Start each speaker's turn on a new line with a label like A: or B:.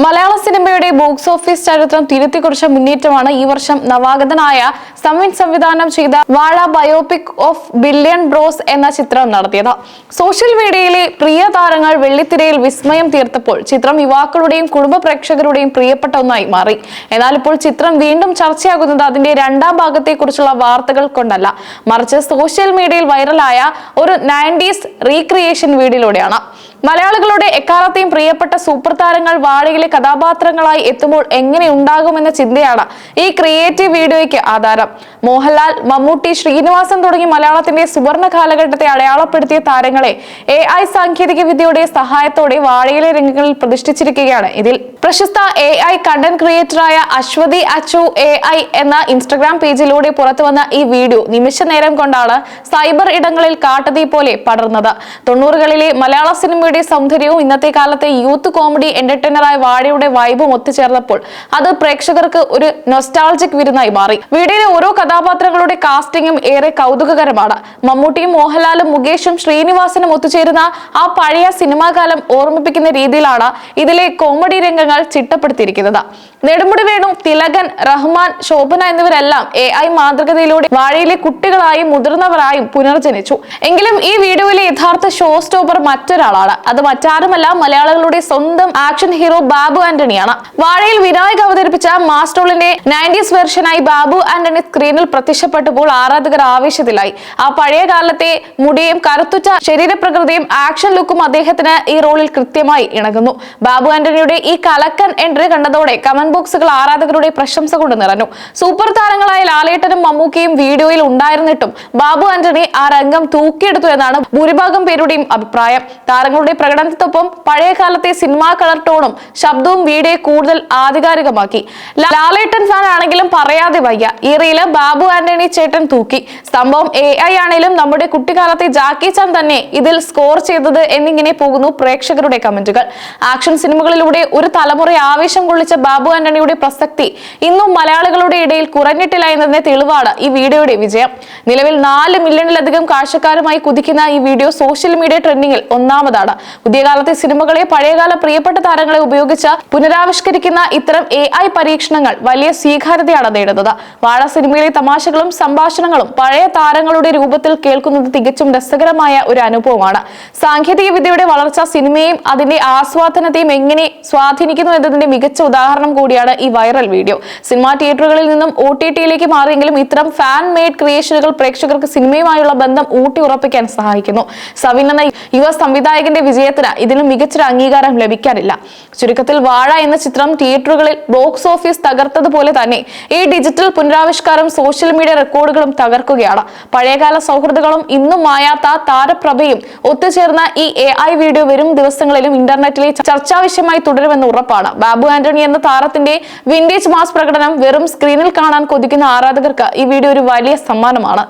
A: മലയാള സിനിമയുടെ box office ചരിത്രം തിരുത്തിക്കുറിച്ച മുന്നേറ്റമാണ് ഈ വർഷം നവാഗതനായ സംവിൻ സംവിധാനം ചെയ്ത വാഴ ബയോപിക് ഓഫ് ബില്യൺ ബ്രോസ് എന്ന ചിത്രം നടത്തിയത്. സോഷ്യൽ മീഡിയയിലെ പ്രിയ താരങ്ങൾ വെള്ളിത്തിരയിൽ വിസ്മയം തീർത്തപ്പോൾ ചിത്രം യുവാക്കളുടെയും കുടുംബ പ്രേക്ഷകരുടെയും പ്രിയപ്പെട്ട ഒന്നായി മാറി. എന്നാൽ ഇപ്പോൾ ചിത്രം വീണ്ടും ചർച്ചയാകുന്നത് അതിന്റെ രണ്ടാം ഭാഗത്തെക്കുറിച്ചുള്ള വാർത്തകൾ കൊണ്ടല്ല, മറിച്ച് സോഷ്യൽ മീഡിയയിൽ വൈറലായ ഒരു 90s റീക്രിയേഷൻ വീഡിയോയിലൂടെയാണ്. മലയാളികളുടെ എക്കാലത്തെയും പ്രിയപ്പെട്ട സൂപ്പർ താരങ്ങൾ വാഴയിലെ കഥാപാത്രങ്ങളായി എത്തുമ്പോൾ എങ്ങനെ ഉണ്ടാകുമെന്ന ചിന്തയാണ് ഈ ക്രിയേറ്റീവ് വീഡിയോയ്ക്ക് ആധാരം. മോഹൻലാൽ, മമ്മൂട്ടി, ശ്രീനിവാസൻ തുടങ്ങി മലയാളത്തിന്റെ സുവർണ കാലഘട്ടത്തെ അടയാളപ്പെടുത്തിയ താരങ്ങളെ AI സാങ്കേതിക വിദ്യയുടെ സഹായത്തോടെ വാഴയിലെ രംഗങ്ങളിൽ പ്രതിഷ്ഠിച്ചിരിക്കുകയാണ്. ഇതിൽ പ്രശസ്ത AI കണ്ടന്റ് ക്രിയേറ്ററായ അശ്വതി അച്ചു AI എന്ന ഇൻസ്റ്റഗ്രാം പേജിലൂടെ പുറത്തുവന്ന ഈ വീഡിയോ നിമിഷ നേരം കൊണ്ടാണ് സൈബർ ഇടങ്ങളിൽ കാട്ടുതീ പോലെ പടർന്നത്. 90കളിലെ മലയാള സിനിമയുടെ സൗന്ദര്യവും ഇന്നത്തെ കാലത്തെ യൂത്ത് കോമഡി എന്റർടൈനറായ വാഴയുടെ വൈബും ഒത്തുചേർന്നപ്പോൾ അത് പ്രേക്ഷകർക്ക് ഒരു നൊസ്റ്റാൾജിക് വിരുന്നായി മാറി. വീഡിയോയിലെ ഓരോ കഥാപാത്രങ്ങളുടെ കാസ്റ്റിംഗും ഏറെ കൗതുകകരമാണ്. മമ്മൂട്ടിയും മോഹൻലാലും മുകേഷും ശ്രീനിവാസനും ഒത്തുചേരുന്ന ആ പഴയ സിനിമാ കാലം ഓർമ്മിപ്പിക്കുന്ന രീതിയിലാണ് ഇതിലെ കോമഡി രംഗങ്ങൾ ചിട്ടപ്പെടുത്തിയിരിക്കുന്നത്. നെടുമുടി വേണു, തിലകൻ, റഹ്മാൻ, ശോഭന എന്നിവരെല്ലാം AI മാതൃകതയിലൂടെ വാഴയിലെ കുട്ടികളായും മുതിർന്നവരായും പുനർജനിച്ചു. എങ്കിലും ഈ വീഡിയോയിലെ യഥാർത്ഥ ഷോ സ്റ്റോപ്പർ മറ്റൊരാളാണ്. അത് മറ്റാരുമല്ല, മലയാളികളുടെ സ്വന്തം ആക്ഷൻ ഹീറോ ബാബു ആന്റണിയാണ്. വാഴയിൽ വിനായക് അവതരിപ്പിച്ച മാസ്റ്റോളിന്റെ 90s വെർഷനായി ബാബു ആന്റണി സ്ക്രീനിൽ പ്രത്യക്ഷപ്പെട്ടപ്പോൾ ആരാധകർ ആവേശത്തിലായി. ആ പഴയ കാലത്തെ മുടിയും കരുത്തുറ്റ ശരീരപ്രകൃതിയും ആക്ഷൻ ലുക്കും അദ്ദേഹത്തിന് ഈ റോളിൽ കൃത്യമായി ഇണങ്ങുന്നു. ബാബു ആന്റണിയുടെ ഈ കലക്കൻ എൻട്രി കണ്ടതോടെ കമന്റ് ബോക്സുകൾ ആരാധകരുടെ പ്രശംസ കൊണ്ട് നിറഞ്ഞു. സൂപ്പർ താരങ്ങളായ ലാലേട്ടനും മമ്മൂക്കയും വീഡിയോയിൽ ഉണ്ടായിരുന്നിട്ടും ബാബു ആന്റണി ആ രംഗം തൂക്കിയെടുത്തു എന്നാണ് ഭൂരിഭാഗം പേരുടെയും അഭിപ്രായം. താരങ്ങളുടെ പ്രകടനത്തിനൊപ്പം പഴയ കാലത്തെ സിനിമാ കളർ ടോണും ശബ്ദവും വീഡിയോ കൂടുതൽ ആധികാരികമാക്കി. ലാലേട്ടൻ ഫാൻ ആണെങ്കിലും പറയാതെ വയ്യ, ഈ റീല് ബാബു ആന്റണി ചേട്ടൻ തൂക്കി. സംഭവം AI ആണെങ്കിലും നമ്മുടെ കുട്ടിക്കാലത്തെ ജാക്കി ചാൻ തന്നെ ഇതിൽ സ്കോർ ചെയ്തത് എന്നിങ്ങനെ പോകുന്നു പ്രേക്ഷകരുടെ കമന്റുകൾ. ആക്ഷൻ സിനിമകളിലൂടെ ഒരു തലമുറയെ ആവേശം കൊള്ളിച്ച ബാബു ആന്റണിയുടെ പ്രസക്തി ഇന്നും മലയാളികളുടെ ഇടയിൽ കുറഞ്ഞിട്ടില്ല എന്നതിന്റെ തെളിവാണ് ഈ വീഡിയോയുടെ വിജയം. നിലവിൽ 4 മില്യണിലധികം കാഴ്ചക്കാരുമായി കുതിക്കുന്ന ഈ വീഡിയോ സോഷ്യൽ മീഡിയ ട്രെൻഡിങ്ങിൽ ഒന്നാമതാണ്. പുതിയ കാലത്തെ സിനിമകളെ പഴയകാല പ്രിയപ്പെട്ട താരങ്ങളെ ഉപയോഗിച്ച് പുനരാവിഷ്കരിക്കുന്ന ഇത്തരം AI പരീക്ഷണങ്ങൾ വലിയ സ്വീകാര്യതയാണ് നേടുന്നത്. വാഴ സിനിമയിലെ തമാശകളും സംഭാഷണങ്ങളും പഴയ താരങ്ങളുടെ രൂപത്തിൽ കേൾക്കുന്നത് തികച്ചും രസകരമായ ഒരു അനുഭവമാണ്. സാങ്കേതിക വിദ്യയുടെ വളർച്ച സിനിമയെയും അതിന്റെ ആസ്വാദനത്തെയും എങ്ങനെ സ്വാധീനിക്കുന്നു എന്നതിന്റെ മികച്ച ഉദാഹരണം കൂടിയാണ് ഈ വൈറൽ വീഡിയോ. സിനിമാ തിയേറ്ററുകളിൽ നിന്നും OTTയിലേക്ക് മാറിയെങ്കിലും ഇത്തരം ഫാൻ മെയ്ഡ് ക്രിയേഷനുകൾ പ്രേക്ഷകർക്ക് സിനിമയുമായുള്ള ബന്ധം ഊട്ടി ഉറപ്പിക്കാൻ സഹായിക്കുന്നു. സവിൻ എന്ന യുവ സംവിധായകന്റെ വിജയത്തിന് ഇതിലും മികച്ചൊരു അംഗീകാരം ലഭിക്കാനില്ല. ചുരുക്കത്തിൽ വാഴ എന്ന ചിത്രം തിയേറ്ററുകളിൽ ബോക്സ് ഓഫീസ് തകർത്തതുപോലെ തന്നെ ഈ ഡിജിറ്റൽ പുനരാവിഷ്കാരം സോഷ്യൽ മീഡിയ റെക്കോർഡുകളും തകർക്കുകയാണ്. പഴയകാല സൗഹൃദങ്ങളും ഇന്നും മായാത്ത താരപ്രഭയും ഒത്തുചേർന്ന ഈ AI വീഡിയോ വരും ദിവസങ്ങളിലും ഇന്റർനെറ്റിലെ ചർച്ചാവിഷയമായി തുടരുമെന്ന് ഉറപ്പാണ്. ബാബു ആന്റണി എന്ന താരത്തിന്റെ വിന്റേജ് മാസ് പ്രകടനം വെറും സ്ക്രീനിൽ കാണാൻ കൊതിക്കുന്ന ആരാധകർക്ക് ഈ വീഡിയോ ഒരു വലിയ സമ്മാനമാണ്.